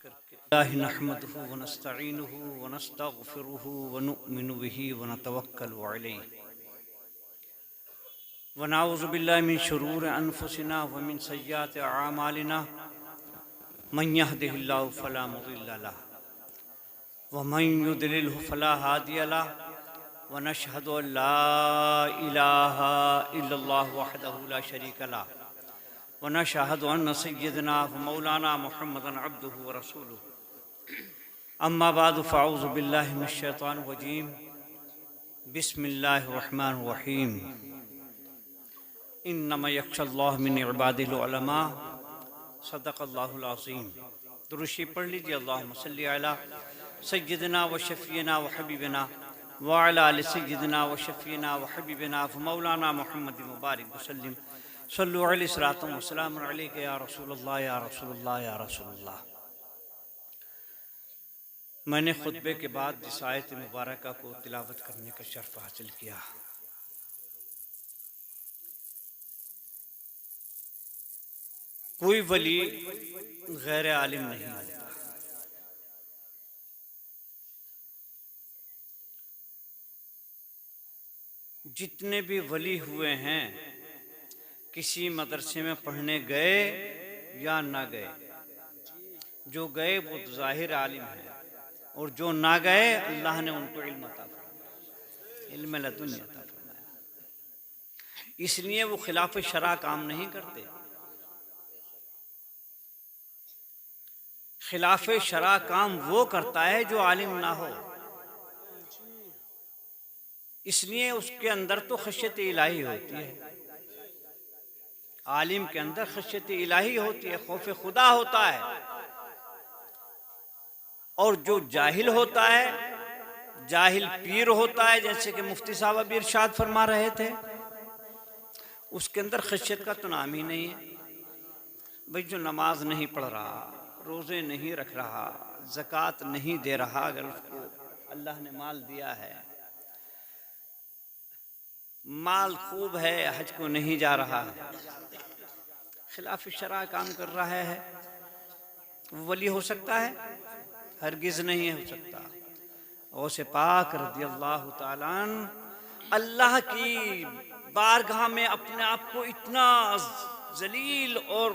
करके नहमदुहु व नस्तईनुहु व नस्तगफिरुहु व नुमिनु बिही व नतवक्कलु अलैहि व नऊज़ु बिल्लाहि मिन शुरूरि अनफुसिना व मिन सय्यिआति अअमालिना मन यहदिहिल्लाहु फला मुदिल्ल लहु व मन युद्लिलहु फला हादिय लहु व नशहदु अन ला इलाहा इल्लल्लाहु वहदहु ला शरीक लहु व नशहदु अन्न सय्यदना व मौलाना मुहम्मदन अब्दुहु व रसूलुहु अम्मा बादु फ़अऊज़ु बिल्लाहि मिनश शैतानिर रजीम बिस्मिल्लाहिर रहमानिर रहीम इन्नमा यख्शल्लाह मिन इबादिल उलमा सदक़ल्लाहुल अज़ीम। दुरूशी पढ़ लीजिए। अल्लाहुम्मा सल्लि अला सय्यिदिना व शफ़ीना व हबीबिना व अला आलि सय्यिदिना व शफ़ीना व हबीबिना व मौलाना मुहम्मद मुबारक वसल्लम सल्लु अलैहि सलातुन व सलामुन अलैका या रसूलल्लाह या रसूलल्लाह या रसूलल्लाह। मैंने खुतबे के बाद जिस आयत मुबारका को तिलावत करने का शर्फ हासिल किया, कोई वली गैर आलिम नहीं होता। जितने भी वली हुए हैं किसी मदरसे में पढ़ने गए या ना गए, जो गए वो ज़ाहिर आलिम है और जो ना गए अल्लाह ने उनको इल्म अता फरमाया, इल्म लदुनी अता फरमाया। इसलिए वो खिलाफ शरा काम नहीं करते। खिलाफ शरा काम वो करता है जो आलिम ना हो। इसलिए उसके अंदर तो खशियत इलाही होती है। आलिम के अंदर खशियत इलाही होती है, खौफ खुदा होता है। और जो जाहिल होता है, जाहिल पीर होता है, जैसे कि मुफ्ती साहब अभी इरशाद फरमा रहे थे, उसके अंदर खशियत का तो नाम ही नहीं है। भाई जो नमाज नहीं पढ़ रहा, रोज़े नहीं रख रहा, ज़कात नहीं दे रहा, अगर उसको अल्लाह ने माल दिया है, माल खूब है, हज को नहीं जा रहा है, खिलाफ शरा काम कर रहा है, वली हो सकता है? हरगिज़ नहीं हो सकता। गौसे पाक रज़ियल्लाहु ताला अन्हु अल्लाह की बारगाह में अपने आप को इतना जलील और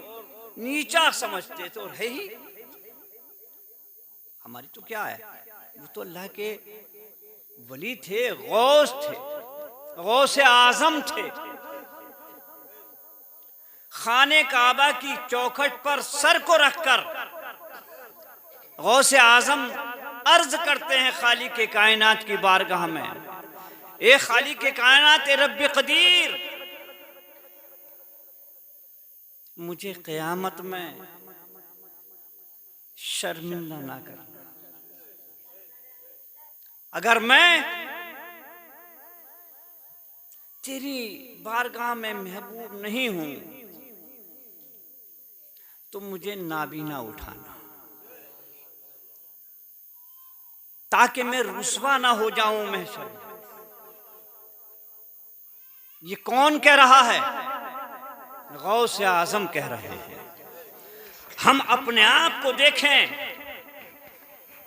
नीचा समझते थे, और है ही। हमारी तो क्या है, वो तो अल्लाह के वली थे, गौस थे, गौसे आजम थे। खाने काबा की चौखट पर सर को रखकर गौसे आजम अर्ज करते हैं खालिक के कायनात की बारगाह में, ए खालिक के कायनात, ए रब्बे कदीर, मुझे क़यामत में शर्मिंदा ना करना। अगर मैं तेरी बारगाह में महबूब नहीं हूं तो मुझे नाबीना उठाना, ताकि मैं रुस्वा ना हो जाऊं महशर में। ये कौन कह रहा है? गौसे आजम कह रहे हैं। हम अपने आप को देखें,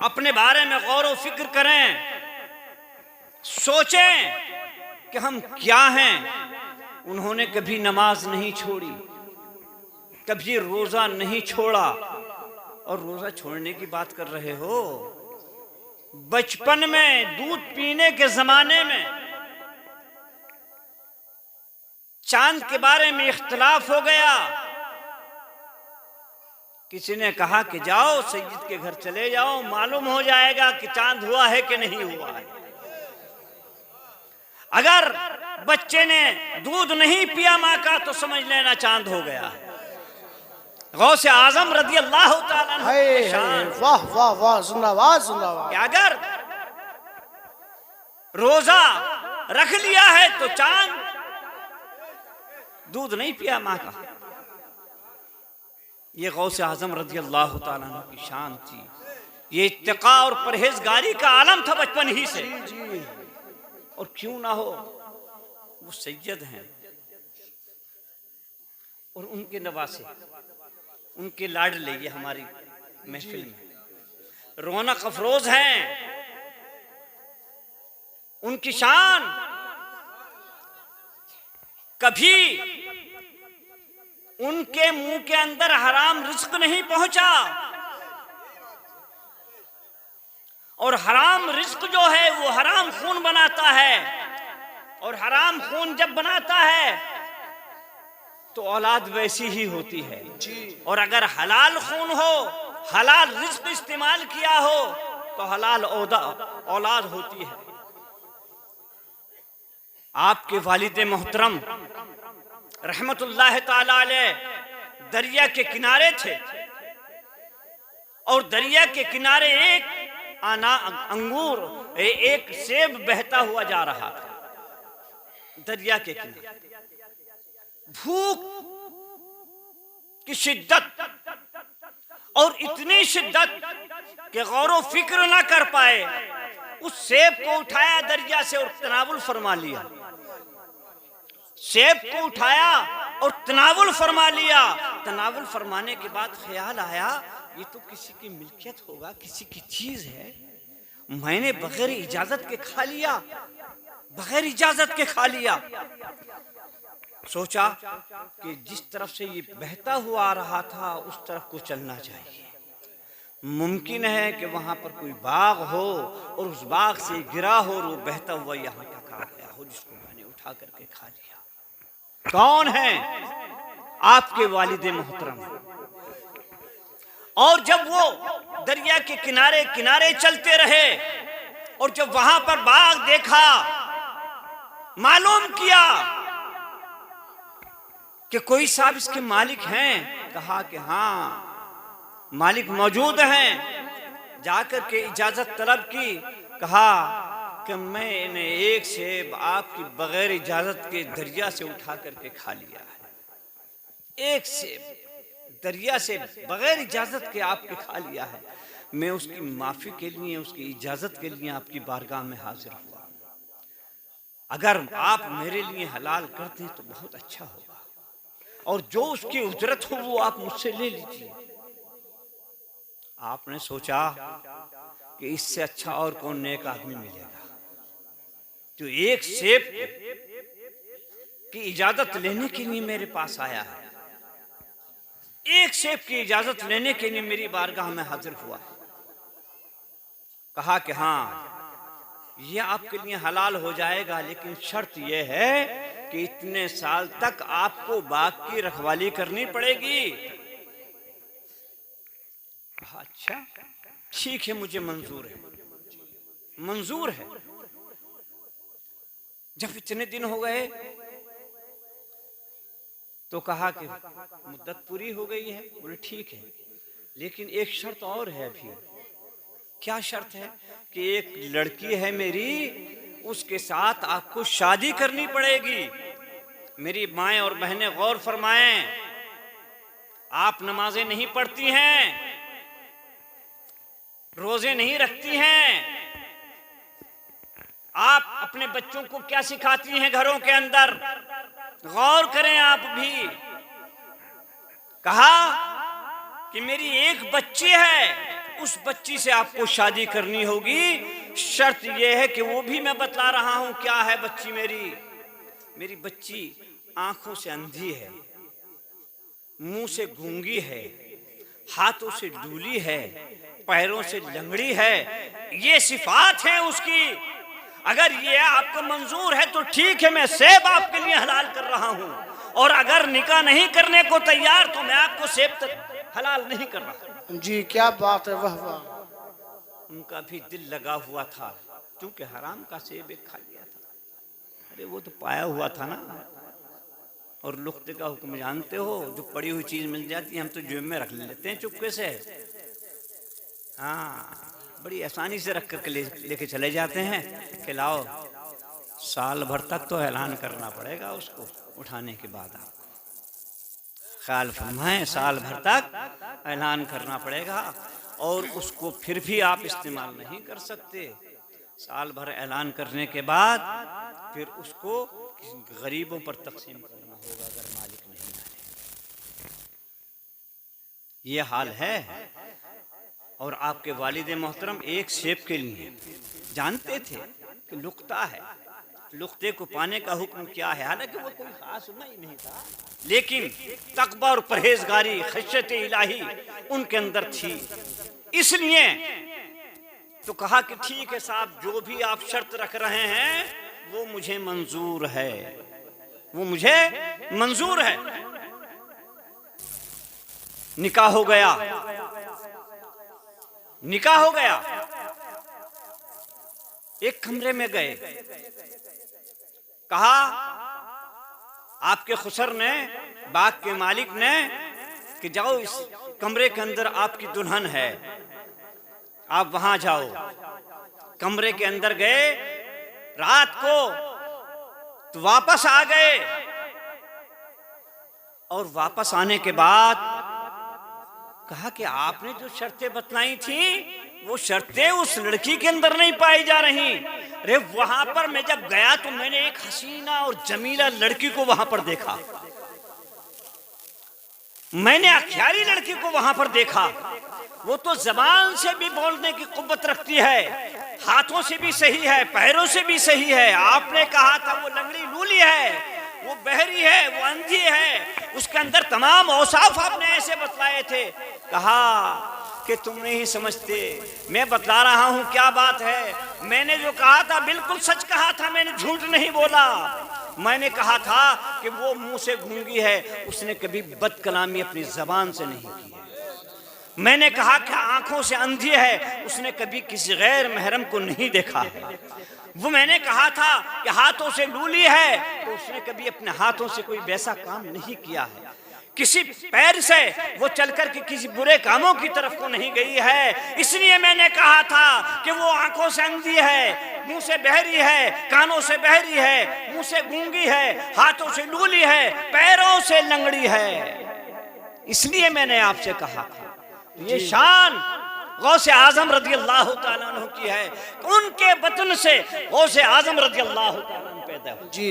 अपने बारे में गौर व फिक्र करें, सोचें कि हम क्या हैं। उन्होंने कभी नमाज नहीं छोड़ी, कभी रोजा नहीं छोड़ा, और रोजा छोड़ने की बात कर रहे हो। बचपन में दूध पीने के जमाने में चांद के बारे में इख्तिलाफ हो गया। किसी ने कहा कि जाओ सैयद के घर चले जाओ, मालूम हो जाएगा कि चांद हुआ है कि नहीं हुआ है। अगर बच्चे ने दूध नहीं पिया माँ का तो समझ लेना चांद हो गया है। गौसे आजम रज़ियल्लाहु ताला अन्हु, वाह वाह वाह, जिंदाबाद जिंदाबाद। अगर रोजा रख लिया है तो चांद, दूध नहीं पिया माँ का। ये गौसे आजम रज़ियल्लाहु ताला अन्हु की शान थी। ये इत्तिका और परहेजगारी का आलम था बचपन ही से। और क्यों ना हो, वो सैयद हैं और उनके नवासे, उनके लाडले ये हमारी महफिल में रौनक अफरोज हैं, उनकी शान कभी उनके मुंह के अंदर हराम रिस्क नहीं पहुंचा। और हराम रिस्क जो है वो हराम खून बनाता है, और हराम खून जब बनाता है तो औलाद वैसी ही होती है। और अगर हलाल खून हो, हलाल रिस्क इस्तेमाल किया हो तो हलाल औलाद होती है। आपके वालिद मोहतरम रहमतुल्लाह ताला अलैह दरिया के किनारे थे, और दरिया के किनारे एक अंगूर, एक सेब बहता हुआ जा रहा था। दरिया के किनारे भूख की शिद्दत, और इतनी शिद्दत कि गौर फिक्र ना कर पाए, उस सेब को उठाया दरिया से और तनावुल फरमा लिया। सेब को उठाया और तनावुल फरमा लिया। तनावुल फरमाने के बाद ख्याल आया ये तो किसी की मिल्कियत होगा, किसी की चीज है, मैंने बगैर इजाजत के खा लिया, बगैर इजाजत के खा लिया। सोचा कि जिस तरफ से ये बहता हुआ आ रहा था उस तरफ को चलना चाहिए। मुमकिन है कि वहां पर कोई बाग हो और उस बाग से गिरा हो और वो बहता हुआ यहाँ तक आ गया हो, जिसको मैंने उठा करके खा लिया। कौन है? आपके वालिद मोहतरम। और जब वो दरिया के किनारे किनारे चलते रहे और जब वहां पर बाग देखा, मालूम किया कि कोई साहब इसके मालिक हैं। कहा कि हाँ मालिक मौजूद हैं। जाकर के इजाजत तलब की। कहा कि मैंने एक सेब आपकी बगैर इजाजत के दरिया से उठा करके खा लिया है। एक सेब दरिया से बगैर इजाजत के आपके खा लिया है। मैं उसकी माफी के लिए, उसकी इजाजत के लिए आपकी बारगाह में हाजिर हुआ। अगर आप मेरे लिए हलाल कर दें तो बहुत अच्छा होगा, और जो उसकी उजरत हो वो आप मुझसे ले लीजिए। आपने सोचा कि इससे अच्छा और कौन नेक आदमी मिलेगा जो एक सेब की इजाजत लेने के लिए मेरे पास आया है, एक सेब की इजाजत लेने के लिए मेरी बारगाह में हाजिर हुआ। कहा कि हाँ ये आपके लिए हलाल हो जाएगा, लेकिन शर्त यह है कि इतने साल तक आपको बाग की रखवाली करनी पड़ेगी। अच्छा ठीक है, मुझे मंजूर है, मंजूर है। जब इतने दिन हो गए तो कहा कि मुद्दत पूरी हो गई है। बोले ठीक है, लेकिन एक शर्त और है अभी। क्या शर्त है? कि एक लड़की है मेरी, उसके साथ आपको शादी करनी पड़ेगी। मेरी माएं और बहनें गौर फरमाएं, आप नमाजें नहीं पढ़ती हैं, रोजे नहीं रखती हैं, आप अपने बच्चों को क्या सिखाती हैं घरों के अंदर? गौर करें आप भी। कहा कि मेरी एक बच्ची है, उस बच्ची से आपको शादी करनी होगी। शर्त यह है कि वो भी मैं बतला रहा हूं क्या है बच्ची मेरी बच्ची आंखों से अंधी है, मुंह से गूंगी है, हाथों से डूली है, पैरों से लंगड़ी है। ये सिफात है उसकी। अगर ये आपको मंजूर है तो ठीक है, मैं सेब आपके लिए हलाल कर रहा हूं, और अगर निकाह नहीं करने को तैयार तो मैं आपको सेब हलाल नहीं कर रहा। जी क्या बात है, वाह वाह। उनका भी दिल लगा हुआ था, क्योंकि हराम का सेब एक खा लिया था। अरे वो तो पाया हुआ था ना, और लुख्ते का हुक्म जानते हो, जो पड़ी हुई चीज मिल जाती है हम तो जेब में रख लेते हैं चुपके से। हाँ, बड़ी आसानी से रख करके लेके चले जाते हैं कि लाओ। साल भर तक तो ऐलान करना पड़ेगा उसको उठाने के बाद। आपको ख्याल फरमाएं, साल भर तक ऐलान करना पड़ेगा, और उसको फिर भी आप इस्तेमाल नहीं कर सकते। साल भर ऐलान करने के बाद फिर उसको गरीबों पर तकसीम करना होगा अगर मालिक नहीं आए। ये हाल है। और आपके वालिद मोहतरम एक सेब के लिए जानते थे कि लुक्ता है, लुक्ते को पाने का हुक्म क्या है। हालांकि वो कोई खास उम्र नहीं था, लेकिन तकवा और परहेजगारी, खशियत इलाही उनके अंदर थी। इसलिए तो कहा कि ठीक है साहब, जो भी आप शर्त रख रहे हैं वो मुझे मंजूर है, वो मुझे मंजूर है। निकाह हो गया, निकाह हो गया। एक कमरे में गए, कहा आपके खुसर ने, बाग के मालिक ने, कि जाओ इस कमरे के अंदर आपकी दुल्हन है, आप वहां जाओ। कमरे के अंदर गए, रात को तो वापस आ गए, और वापस आने के बाद कहा कि आपने जो शर्तें बतलाई थी वो शर्तें उस लड़की के अंदर नहीं पाई जा रही। अरे वहां पर मैं जब गया तो मैंने एक हसीना और जमीला लड़की को वहां पर देखा, मैंने अख्यारी लड़की को वहां पर देखा। वो तो जबान से भी बोलने की कुव्वत रखती है, हाथों से भी सही है, पैरों से भी सही है। आपने कहा था वो लंगड़ी लूली है, वो बहरी है, वो अंधी है, उसके अंदर तमाम औसाफ आपने ऐसे बतलाए थे। कहा कि तुम नहीं समझते, मैं बतला रहा हूं क्या बात है। मैंने जो कहा था बिल्कुल सच कहा था, मैंने झूठ नहीं बोला। मैंने कहा था कि वो मुंह से गूंगी है, उसने कभी बदकलामी अपनी जबान से नहीं की है। मैंने कहा कि आंखों से अंधी है, उसने कभी किसी गैर महरम को नहीं देखा है। वो मैंने कहा था कि हाथों से लूली है, तो उसने कभी अपने हाथों से कोई वैसा काम नहीं किया है। किसी पैर से वो चलकर के किसी बुरे कामों की तरफ को नहीं गई है। इसलिए मैंने कहा था कि वो आंखों से अंधी है, मुंह से बहरी है, कानों से बहरी है, मुंह से गूंगी है, हाथों से लूली है, पैरों से लंगड़ी है। इसलिए मैंने आपसे कहा था ये शान गौसे आजम रज़ी अल्लाह तआला अन्हु की है। उनके बतन से गौसे आजम रज़ी अल्लाह तआला अन्हु पैदा हुए। जी,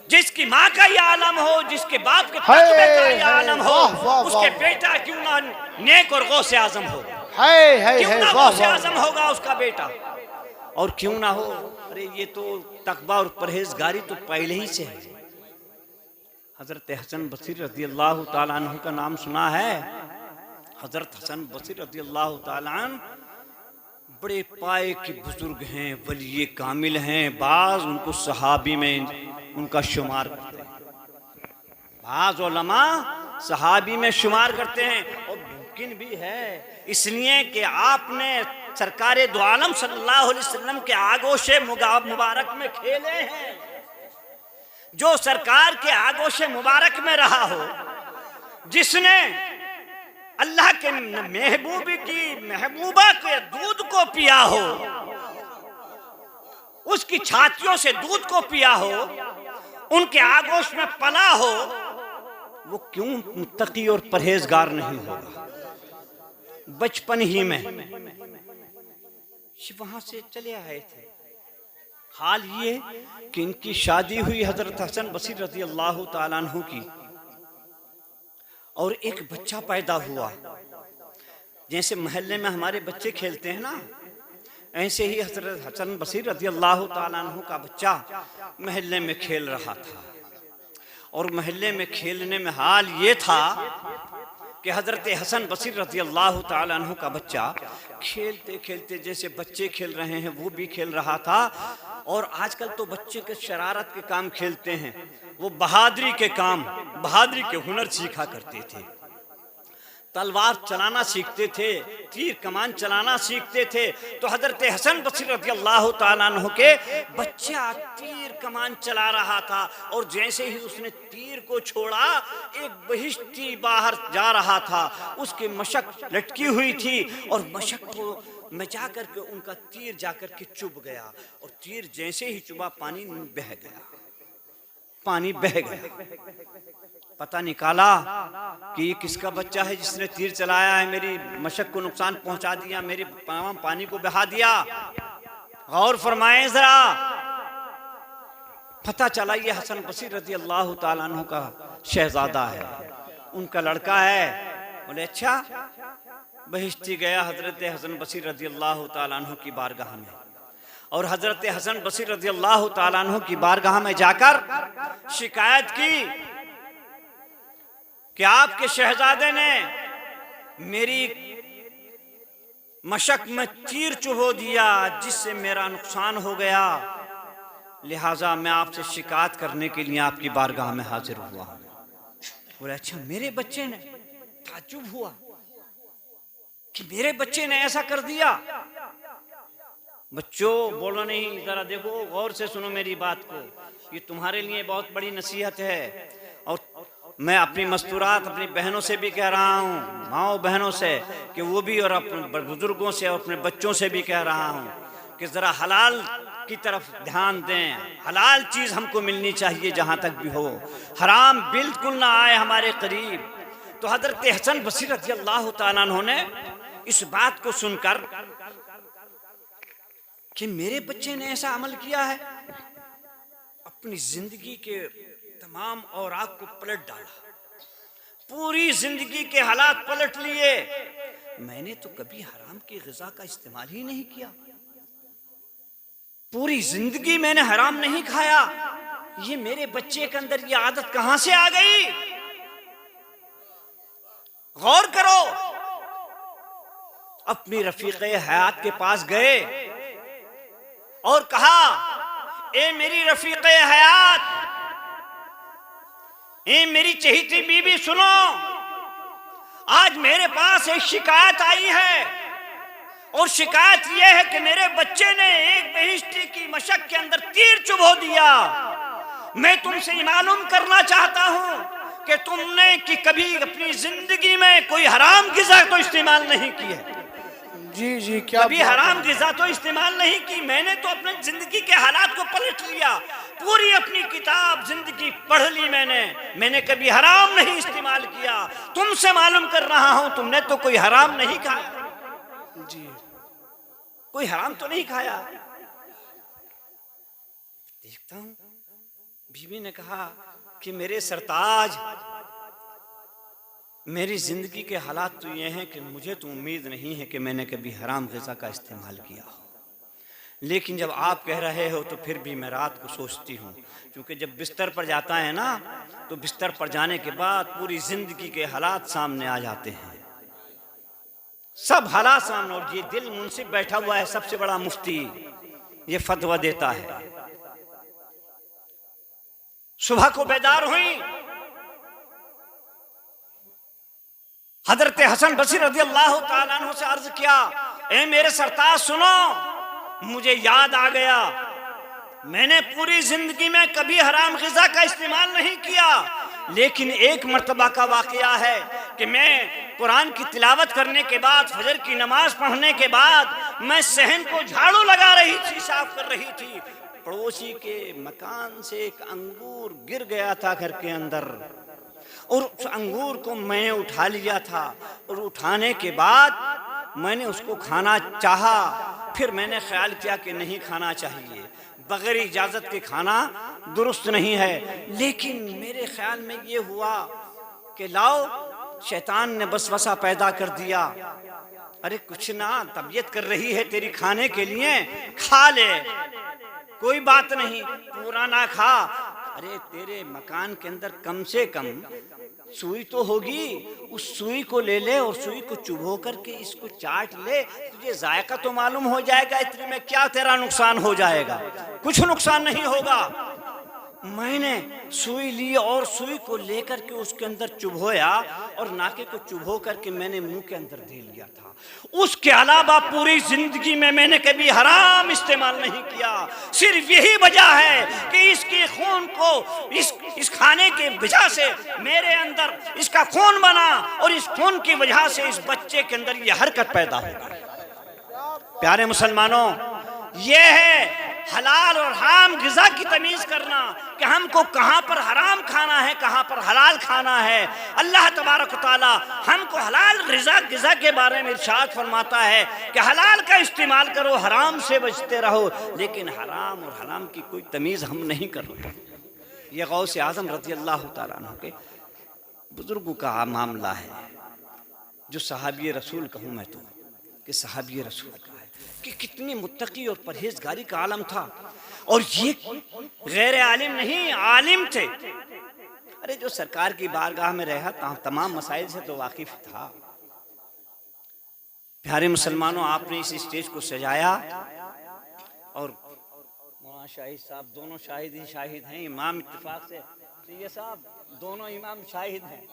जिसकी माँ का ये आलम हो, जिसके बाप के तस्बे का ये आलम हो, उसके बेटा क्यों ना नेक और गौसे आजम हो, क्यों ना गौसे आजम होगा उसका बेटा, और क्यों ना हो। अरे ये तो तकवा और परहेजगारी तो पहले ही से है। हजरत हसन बसरी रज़ी अल्लाह तआला अन्हु का नाम सुना है। हजरत हसन बसरी रज़ी अल्लाह तआला अन्हु बड़े पाए के बुजुर्ग हैं, वली कामिल हैं। बाज उनको सहाबी में उनका शुमार करते हैं, बाज उलमा सहाबी में शुमार करते हैं। और मुमकिन भी है इसलिए कि आपने सरकारे दो आलम सल्लल्लाहु अलैहि वसल्लम के आगोशे मुबारक में खेले हैं। जो सरकार के आगोशे मुबारक में रहा हो, जिसने अल्लाह के महबूबा के दूध को पिया हो, उसकी छातियों से दूध को पिया हो, उनके आगोश में पला हो, वो क्यों मुत्तकी और परहेजगार नहीं होगा। बचपन ही में वहां से चले आए थे। हाल ये कि इनकी शादी हुई हजरत हसन बसरी रज़ी अल्लाह तआला अन्हु की, और एक बच्चा पैदा हुआ। जैसे मोहल्ले में हमारे बच्चे खेलते हैं ना, ऐसे ही हजरत हसन बसरी रज़ी अल्लाह तआला अन्हु का बच्चा मोहल्ले में खेल रहा था। और मोहल्ले में खेलने में हाल ये था कि हजरत हसन बसरी रज़ी अल्लाह तआला अन्हु का बच्चा खेलते खेलते जैसे बच्चे खेल रहे हैं वो भी खेल रहा था। और आजकल तो बच्चे के शरारत के काम खेलते हैं, वो बहादुरी के काम, बहादुरी के हुनर सीखा करते थे। तलवार चलाना सीखते थे, तीर कमान चलाना सीखते थे। तो हजरत हसन बसरी रज़ी अल्लाह तआला अन्हु के बच्चा तीर कमान चला रहा था, और जैसे ही उसने तीर को छोड़ा, एक बहिश्ती बाहर जा रहा था, उसकी मशक लटकी हुई थी, और मशक को में जाकर के उनका तीर जाकर के चुभ गया, और तीर जैसे ही चुभा पानी बह गया, पानी बह गया। पता निकाला कि ये किसका बच्चा है जिसने तीर चलाया है, मेरी मशक को नुकसान पहुंचा दिया, मेरे पानी को बहा दिया। गौर फरमाएं जरा। पता चला ये हसन बसरी रज़ी अल्लाह तआला अन्हु का शहजादा है, उनका लड़का है। बोले अच्छा, बहिश्ती गया हज़रत हसन बसीर रज़ी अल्लाह ताला अन्हु की बारगाह में, और हज़रत हसन बसीर रज़ी अल्लाह ताला अन्हु की बारगाह में जाकर शिकायत की कि आपके शहजादे ने मेरी मशक में तीर चुभो दिया, जिससे मेरा नुकसान हो गया, लिहाजा मैं आपसे शिकायत करने के लिए आपकी बारगाह में हाजिर हुआ हूं। बोले अच्छा, मेरे बच्चे ने? ताज्जुब हुआ कि मेरे बच्चे ने ऐसा कर दिया। बच्चों बोलो नहीं, जरा देखो, गौर से सुनो मेरी बात को, ये तुम्हारे लिए बहुत बड़ी नसीहत है, और मैं अपनी मस्तूरात अपनी बहनों से भी कह रहा हूँ, माओ बहनों से, कि वो भी, और अपने बुजुर्गों से और अपने बच्चों से भी कह रहा हूँ कि ज़रा हलाल की तरफ ध्यान दें। हलाल चीज़ हमको मिलनी चाहिए जहाँ तक भी हो, हराम बिल्कुल ना आए हमारे करीब। तो हज़रत हसन बसीर रज़ी अल्लाह ताला अन्हु ने इस बात को सुनकर कि मेरे बच्चे ने ऐसा अमल किया है, अपनी जिंदगी के तमाम औराक को पलट डाला, पूरी जिंदगी के हालात पलट लिए। मैंने तो कभी हराम की ग़िज़ा का इस्तेमाल ही नहीं किया, पूरी जिंदगी मैंने हराम नहीं खाया, ये मेरे बच्चे के अंदर ये आदत कहां से आ गई? गौर करो। अपनी रफीक़े हयात के पास गए और कहा, ए मेरी रफीक़े हयात, ए मेरी चहेती बीबी, सुनो, आज मेरे पास एक शिकायत आई है, और शिकायत यह है कि मेरे बच्चे ने एक बहिश्ती की मशक के अंदर तीर चुभो दिया। मैं तुमसे मालूम करना चाहता हूं कि तुमने कि कभी अपनी जिंदगी में कोई हराम ग़िज़ा तो इस्तेमाल नहीं की है? जी जी, क्या कभी हराम ग़िज़ा तो इस्तेमाल नहीं की। मैंने तो अपने जिंदगी के हालात को पलट लिया, पूरी अपनी किताब जिंदगी पढ़ ली मैंने कभी हराम नहीं इस्तेमाल किया। तुमसे मालूम कर रहा हूं, तुमने तो कोई हराम नहीं खाया जी, कोई हराम तो नहीं खाया। देखता हूं, बीवी ने कहा कि मेरे सरताज, मेरी जिंदगी के हालात तो ये हैं कि मुझे तो उम्मीद नहीं है कि मैंने कभी हराम ग़िज़ा का इस्तेमाल किया हो, लेकिन जब आप कह रहे हो तो फिर भी मैं रात को सोचती हूँ, क्योंकि जब बिस्तर पर जाता है ना, तो बिस्तर पर जाने के बाद पूरी जिंदगी के हालात सामने आ जाते हैं, सब हालात सामने। और ये दिल मुंसिफ बैठा हुआ है, सबसे बड़ा मुफ्ती, ये फतवा देता है। सुबह को बेदार हुई, हजरत हसन बसीर रज़ी अल्लाह ताला अन्हु से अर्ज किया, ए मेरे सरताज सुनो, मुझे याद आ गया, मैंने पूरी जिंदगी में कभी हराम ग़िज़ा का इस्तेमाल नहीं किया, लेकिन एक मर्तबा का वाक़या है कि मैं कुरान की तिलावत करने के बाद, फजर की नमाज पढ़ने के बाद, मैं सहन को झाड़ू लगा रही थी, साफ कर रही थी, पड़ोसी के मकान से एक अंगूर गिर गया था घर के अंदर, और उस अंगूर को मैंने उठा लिया था, और उठाने के बाद मैंने उसको खाना चाहा, फिर मैंने ख्याल किया कि नहीं खाना चाहिए, बगैर इजाज़त के खाना दुरुस्त नहीं है, लेकिन मेरे ख्याल में ये हुआ कि लाओ, शैतान ने बसवसा पैदा कर दिया, अरे कुछ ना, तबीयत कर रही है तेरी खाने के लिए, खा ले, कोई बात नहीं, पूरा ना खा, अरे तेरे मकान के अंदर कम से कम सुई तो होगी, उस सुई को ले ले और सुई को चुभो करके इसको चाट ले, तुझे जायका तो मालूम हो जाएगा, इतने में क्या तेरा नुकसान हो जाएगा? कुछ नुकसान नहीं होगा। मैंने सुई ली और सुई को लेकर के उसके अंदर चुभोया और नाके को चुभो करके मैंने मुंह के अंदर दे लिया था। उसके अलावा पूरी जिंदगी में मैंने कभी हराम इस्तेमाल नहीं किया। सिर्फ यही वजह है कि इसके खून को इस खाने के वजह से मेरे अंदर इसका खून बना और इस खून की वजह से इस बच्चे के अंदर ये हरकत पैदा हो गई। प्यारे मुसलमानों, ये है हलाल और हराम ग़िज़ा की तमीज़ करना कि हमको कहाँ पर हराम खाना है, कहाँ पर हलाल खाना है। अल्लाह तबारक व तआला हमको हलाल ग़िज़ा के बारे में इरशाद फरमाता है कि हलाल का इस्तेमाल करो, हराम से बचते रहो, लेकिन हराम और हराम की कोई तमीज़ हम नहीं कर रहे। ये गौसे आज़म रज़ी अल्लाह तआला अन्हु के बुजुर्गों का मामला है जो सहाबी रसूल कहूँ मैं तो कि सहाबी रसूल का है कि कितनी मुत्तकी और परहेजगारी का आलम था। और ये गैर आलिम नहीं, आलिम थे। अरे जो सरकार की बारगाह में रहा तमाम मसाइल से तो वाकिफ था। प्यारे मुसलमानों, आपने इस स्टेज को सजाया और मौलाना शाहिद साहब दोनों शाहिद हैं इमाम इत्तेफाक से। ये साहब दोनों इमाम शाहिद हैं।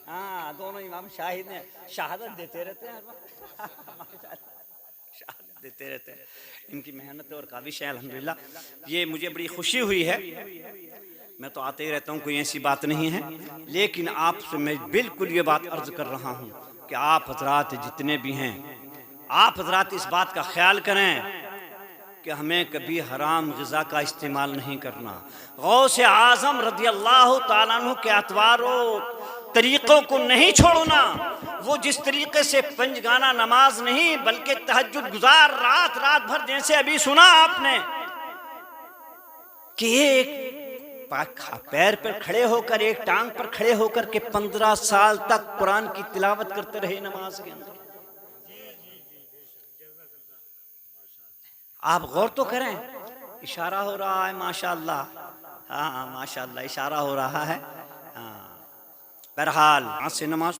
हाँ, दोनों इमाम शाहिद हैं, शहादत देते रहते हैं शहादत देते रहते हैं। इनकी मेहनत और काबिश है अल्हम्दुलिल्लाह। ये मुझे बड़ी खुशी हुई है। मैं तो आते ही रहता हूँ, कोई ऐसी बात नहीं है, लेकिन आपसे मैं बिल्कुल ये बात अर्ज कर रहा हूँ कि आप हजरात जितने भी हैं, आप हजरात इस बात का ख्याल करें कि हमें कभी हराम ग़िज़ा का इस्तेमाल नहीं करना। गौसे आज़म रज़ियल्लाहु ताला अन्हु के अतवारों तरीक़ों को नहीं छोड़ना। वो जिस तरीक़े से पंजगाना नमाज नहीं बल्कि तहज्जुद गुजार रात रात भर, जैसे अभी सुना आपने कि एक पैर पर खड़े होकर, एक टांग पर खड़े होकर के 15 साल तक कुरान की तिलावत करते रहे नमाज के अंदर। आप गौर तो करें, इशारा हो रहा है माशाअल्लाह। हाँ माशाअल्लाह, इशारा हो रहा है। हाँ, बहरहाल आज से नमाज